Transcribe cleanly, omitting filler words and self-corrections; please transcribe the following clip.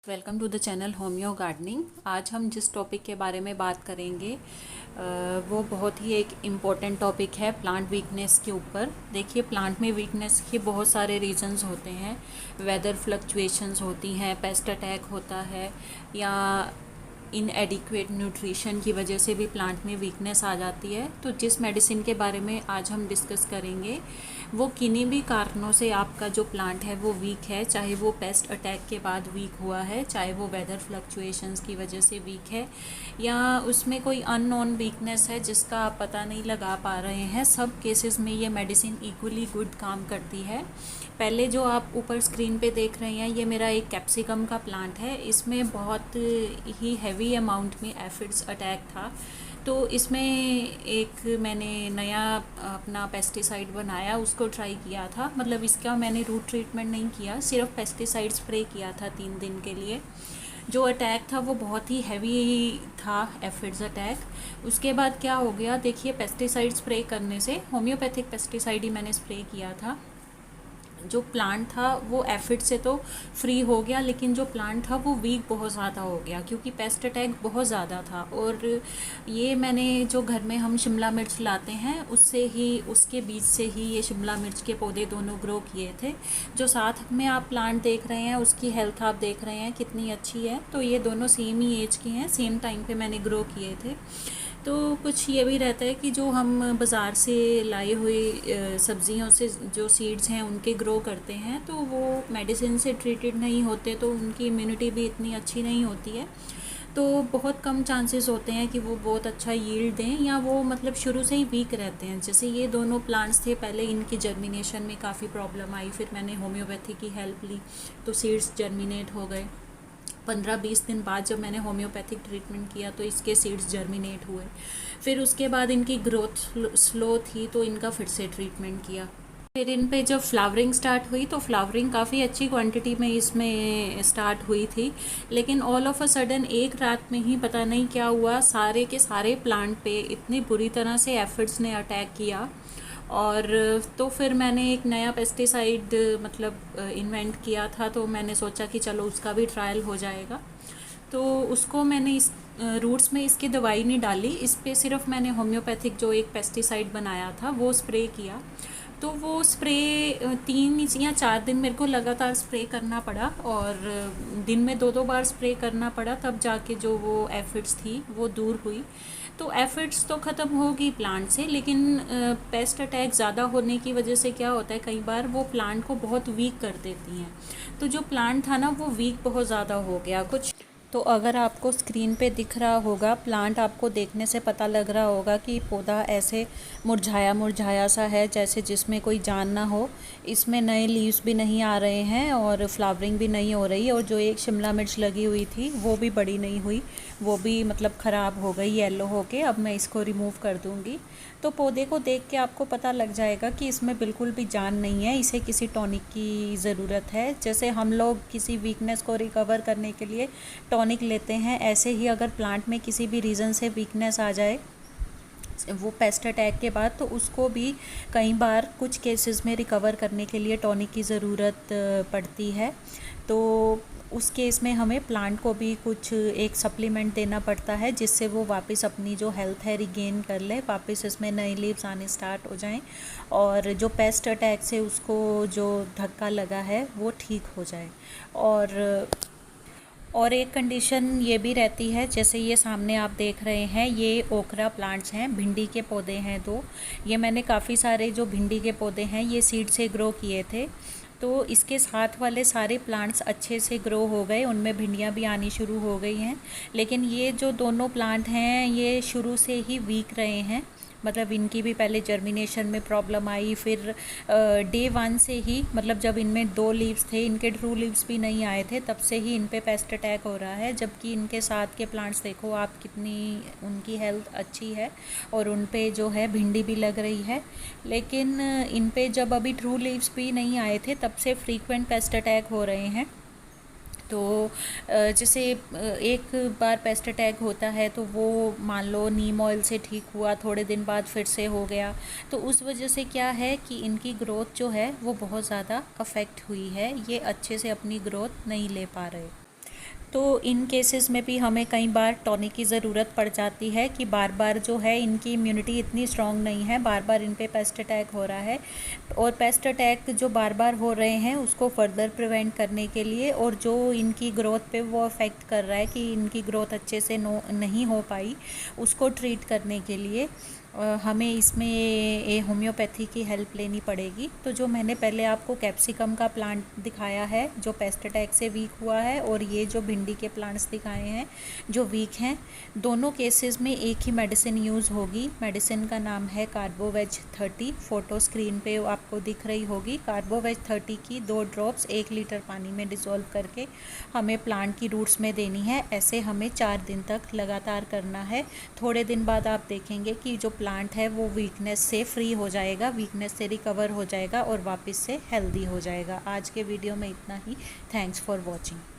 Welcome to the channel homeo gardening. आज हम जिस टॉपिक के बारे में बात करेंगे वो बहुत ही एक इम्पॉर्टेंट टॉपिक है प्लांट वीकनेस के ऊपर। देखिए, प्लांट में वीकनेस के बहुत सारे रीजंस होते हैं। वेदर फ्लक्चुएशंस होती हैं, पेस्ट अटैक होता है, या इनएडिक्वेट न्यूट्रिशन की वजह से भी प्लांट में वीकनेस आ जाती है। तो जिस मेडिसिन के बारे में आज हम डिस्कस करेंगे वो किन्हीं भी कारणों से आपका जो प्लांट है वो वीक है, चाहे वो पेस्ट अटैक के बाद वीक हुआ है, चाहे वो वेदर फ्लक्चुएशंस की वजह से वीक है, या उसमें कोई अननोन वीकनेस है जिसका आप पता नहीं लगा पा रहे हैं। सब केसेस में ये मेडिसिन इक्वली गुड काम करती है। पहले जो आप ऊपर स्क्रीन पे देख रहे हैं ये मेरा एक कैप्सिकम का प्लांट है। इसमें बहुत ही हैवी अमाउंट में एफिड्स अटैक था। तो इसमें एक मैंने नया अपना पेस्टिसाइड बनाया, उसको ट्राई किया था। मतलब इसका मैंने रूट ट्रीटमेंट नहीं किया, सिर्फ पेस्टिसाइड स्प्रे किया था 3 दिन के लिए। जो अटैक था वो बहुत ही हैवी था, एफिड्स अटैक। उसके बाद क्या हो गया, देखिए, पेस्टिसाइड स्प्रे करने से, होम्योपैथिक पेस्टिसाइड ही मैंने स्प्रे किया था, जो प्लांट था वो एफिड से तो फ्री हो गया, लेकिन जो प्लांट था वो वीक बहुत ज़्यादा हो गया क्योंकि पेस्ट अटैक बहुत ज़्यादा था। और ये मैंने जो घर में हम शिमला मिर्च लाते हैं उससे ही, उसके बीज से ही ये शिमला मिर्च के पौधे दोनों ग्रो किए थे। जो साथ में आप प्लांट देख रहे हैं उसकी हेल्थ आप देख रहे हैं कितनी अच्छी है। तो ये दोनों सेम ही एज के हैं, सेम टाइम पे मैंने ग्रो किए थे। तो कुछ ये भी रहता है कि जो हम बाज़ार से लाए हुए सब्जियों से जो सीड्स हैं उनके ग्रो करते हैं तो वो मेडिसिन से ट्रीटेड नहीं होते, तो उनकी इम्यूनिटी भी इतनी अच्छी नहीं होती है। तो बहुत कम चांसेस होते हैं कि वो बहुत अच्छा यील्ड दें, या वो मतलब शुरू से ही वीक रहते हैं। जैसे ये दोनों प्लांट्स थे, पहले इनकी जर्मिनेशन में काफ़ी प्रॉब्लम आई, फिर मैंने होम्योपैथी की हेल्प ली तो सीड्स जर्मिनेट हो गए। 15-20 दिन बाद जब मैंने होम्योपैथिक ट्रीटमेंट किया तो इसके सीड्स जर्मिनेट हुए। फिर उसके बाद इनकी ग्रोथ स्लो थी तो इनका फिर से ट्रीटमेंट किया। फिर इन पे जब फ्लावरिंग स्टार्ट हुई तो फ्लावरिंग काफ़ी अच्छी क्वांटिटी में इसमें स्टार्ट हुई थी, लेकिन ऑल ऑफ अ सडन एक रात में ही पता नहीं क्या हुआ, सारे के सारे प्लांट पे इतनी बुरी तरह से एफिड्स ने अटैक किया। और तो फिर मैंने एक नया पेस्टिसाइड मतलब इन्वेंट किया था, तो मैंने सोचा कि चलो उसका भी ट्रायल हो जाएगा। तो उसको मैंने इस रूट्स में इसकी दवाई नहीं डाली, इस पे सिर्फ मैंने होम्योपैथिक जो एक पेस्टिसाइड बनाया था वो स्प्रे किया। तो वो स्प्रे 3 या 4 दिन मेरे को लगातार स्प्रे करना पड़ा, और दिन में 2-2 बार स्प्रे करना पड़ा, तब जाके जो वो एफिड्स थी वो दूर हुई। तो एफिड्स तो ख़त्म होगी प्लांट से, लेकिन पेस्ट अटैक ज़्यादा होने की वजह से क्या होता है, कई बार वो प्लांट को बहुत वीक कर देती हैं। तो जो प्लांट था ना वो वीक बहुत ज़्यादा हो गया कुछ। तो अगर आपको स्क्रीन पे दिख रहा होगा प्लांट, आपको देखने से पता लग रहा होगा कि पौधा ऐसे मुरझाया मुरझाया सा है, जैसे जिसमें कोई जान ना हो। इसमें नए लीव्स भी नहीं आ रहे हैं और फ्लावरिंग भी नहीं हो रही, और जो एक शिमला मिर्च लगी हुई थी वो भी बड़ी नहीं हुई, वो भी मतलब ख़राब हो गई येलो होके। अब मैं इसको रिमूव कर दूँगी तो पौधे को देख के आपको पता लग जाएगा कि इसमें बिल्कुल भी जान नहीं है, इसे किसी टॉनिक की ज़रूरत है। जैसे हम लोग किसी वीकनेस को रिकवर करने के लिए टॉनिक लेते हैं, ऐसे ही अगर प्लांट में किसी भी रीज़न से वीकनेस आ जाए वो पेस्ट अटैक के बाद, तो उसको भी कई बार कुछ केसेस में रिकवर करने के लिए टॉनिक की ज़रूरत पड़ती है। तो उस केस में हमें प्लांट को भी कुछ एक सप्लीमेंट देना पड़ता है जिससे वो वापस अपनी जो हेल्थ है रिगेन कर ले, वापस इसमें नए लीव्स आने स्टार्ट हो जाएं, और जो पेस्ट अटैक से उसको जो धक्का लगा है वो ठीक हो जाए। और एक कंडीशन ये भी रहती है, जैसे ये सामने आप देख रहे हैं ये ओकरा प्लांट्स हैं, भिंडी के पौधे हैं 2। ये मैंने काफ़ी सारे जो भिंडी के पौधे हैं ये सीड से ग्रो किए थे, तो इसके साथ वाले सारे प्लांट्स अच्छे से ग्रो हो गए, उनमें भिंडियाँ भी आनी शुरू हो गई हैं। लेकिन ये जो दोनों प्लांट हैं ये शुरू से ही वीक रहे हैं, मतलब इनकी भी पहले जर्मिनेशन में प्रॉब्लम आई, फिर डे 1 से ही, मतलब जब इनमें 2 लीव्स थे, इनके ट्रू लीव्स भी नहीं आए थे, तब से ही इन पे पेस्ट अटैक हो रहा है। जबकि इनके साथ के प्लांट्स देखो आप, कितनी उनकी हेल्थ अच्छी है और उन पे जो है भिंडी भी लग रही है। लेकिन इन पे जब अभी ट्रू लीव्स भी नहीं आए थे तब से फ्रीक्वेंट पेस्ट अटैक हो रहे हैं। तो जैसे एक बार पेस्ट अटैक होता है तो वो मान लो नीम ऑयल से ठीक हुआ, थोड़े दिन बाद फिर से हो गया, तो उस वजह से क्या है कि इनकी ग्रोथ जो है वो बहुत ज़्यादा अफेक्ट हुई है, ये अच्छे से अपनी ग्रोथ नहीं ले पा रहे। तो इन केसेस में भी हमें कई बार टॉनिक की ज़रूरत पड़ जाती है कि बार बार जो है इनकी इम्यूनिटी इतनी स्ट्रॉन्ग नहीं है, बार बार इन पे पेस्ट अटैक हो रहा है। और पेस्ट अटैक जो बार बार हो रहे हैं उसको फर्दर प्रिवेंट करने के लिए और जो इनकी ग्रोथ पे वो अफेक्ट कर रहा है कि इनकी ग्रोथ अच्छे से नहीं हो पाई, उसको ट्रीट करने के लिए हमें इसमें होम्योपैथी की हेल्प लेनी पड़ेगी। तो जो मैंने पहले आपको कैप्सिकम का प्लांट दिखाया है जो पेस्ट अटैक से वीक हुआ है, और ये जो भिंडी के प्लांट्स दिखाए हैं जो वीक हैं, दोनों केसेस में एक ही मेडिसिन यूज़ होगी। मेडिसिन का नाम है कार्बोवेज 30, फ़ोटो स्क्रीन पे आपको दिख रही होगी। कार्बोवेज 30 की 2 ड्रॉप्स 1 लीटर पानी में डिसॉल्व करके हमें प्लांट की रूट्स में देनी है। ऐसे हमें 4 दिन तक लगातार करना है। थोड़े दिन बाद आप देखेंगे कि जो प्लांट है वो वीकनेस से फ्री हो जाएगा, वीकनेस से रिकवर हो जाएगा और वापस से हेल्दी हो जाएगा। आज के वीडियो में इतना ही। Thanks for watching.